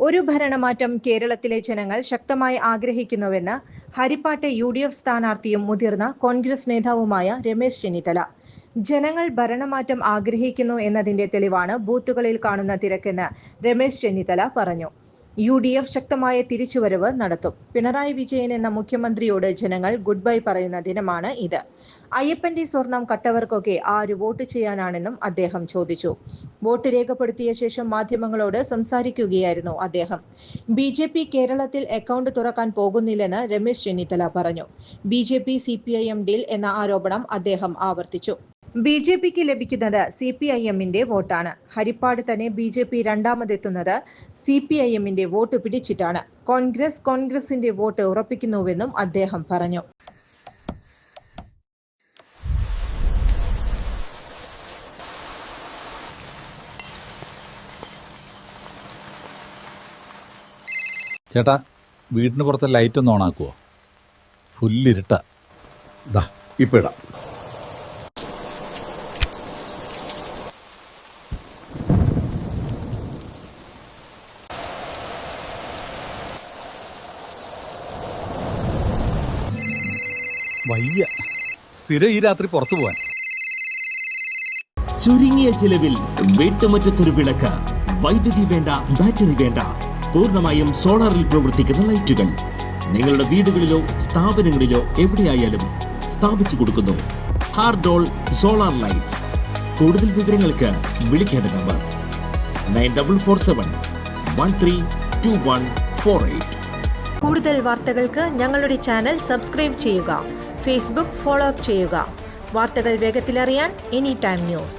ഒരു ഭരണമാറ്റം കേരളത്തിലെ ജനങ്ങൾ ശക്തമായി ആഗ്രഹിക്കുന്നുവെന്ന് ഹരിപ്പാട്ട് UDF സ്ഥാനാർത്ഥിയും മുതിർന്ന കോൺഗ്രസ് നേതാവുമായ രമേശ് ചെന്നിത്തല. ജനങ്ങൾ ഭരണമാറ്റം ആഗ്രഹിക്കുന്നു എന്നതിന്റെ തെളിവാണ് ബൂത്തുകളിൽ കാണുന്ന തിരക്കെന്ന് രമേശ് ചെന്നിത്തല പറഞ്ഞു. UDF ശക്തമായ തിരിച്ചുവരവ് നടത്തും. പിണറായി വിജയൻ എന്ന മുഖ്യമന്ത്രിയോട് ജനങ്ങൾ ഗുഡ് ബൈ പറയുന്ന ദിനമാണ് ഇത്. അയ്യപ്പന്റെ സ്വർണം കട്ടവർക്കൊക്കെ ആര് വോട്ട് ചെയ്യാനാണെന്നും അദ്ദേഹം ചോദിച്ചു. വോട്ട് രേഖപ്പെടുത്തിയ ശേഷം മാധ്യമങ്ങളോട് സംസാരിക്കുകയായിരുന്നു അദ്ദേഹം. BJP കേരളത്തിൽ അക്കൗണ്ട് തുറക്കാൻ പോകുന്നില്ലെന്ന് രമേശ് ചെന്നിത്തല പറഞ്ഞു. BJP CPIM ഡീൽ എന്ന ആരോപണം അദ്ദേഹം ആവർത്തിച്ചു. BJPക്ക് ലഭിക്കുന്നത് CPIMന്റെ വോട്ടാണ്. ഹരിപ്പാട് തന്നെ BJP രണ്ടാമതെത്തുന്നത് CPIMന്റെ വോട്ട് പിടിച്ചിട്ടാണ്. കോൺഗ്രസിന്റെ വോട്ട് ഉറപ്പിക്കുന്നുവെന്നും അദ്ദേഹം പറഞ്ഞു. ചേട്ടാ, വീടിന് പുറത്തെ ലൈറ്റ് ഒന്ന് ഓണാക്കുവോ? ഫുല്ലിരുട്ട. ഇപ്പൊ ഇടാം. വയ്യ, സ്ഥിരം ഈ രാത്രി പുറത്തു പോവാൻ. ചുരുങ്ങിയ ചിലവിൽ വീട്ടുമുറ്റത്തൊരു വിളക്ക്. വൈദ്യുതി വേണ്ട, ബാറ്ററി വേണ്ട, പൂർണ്ണമായും സോളാറിൽ പ്രവർത്തിക്കുന്ന ലൈറ്റുകൾ നിങ്ങളുടെ വീടുകളിലോ സ്ഥാപനങ്ങളിലോ എവിടെയായാലും സ്ഥാപിച്ചു കൊടുക്കുന്നു. ഹാർഡോൾ സോളാർ ലൈറ്റ്സ്. കൂടുതൽ വിവരങ്ങൾക്ക് വിളിക്കേണ്ട നമ്പർ 9447132148. കൂടുതൽ വാർത്തകൾക്ക് ഞങ്ങളുടെ ചാനൽ സബ്സ്ക്രൈബ് ചെയ്യുക. ഫേസ്ബുക്ക് ഫോളോ അപ്പ് ചെയ്യുക. വാർത്തകൾ വേഗത്തിലറിയാൻ Anytime News.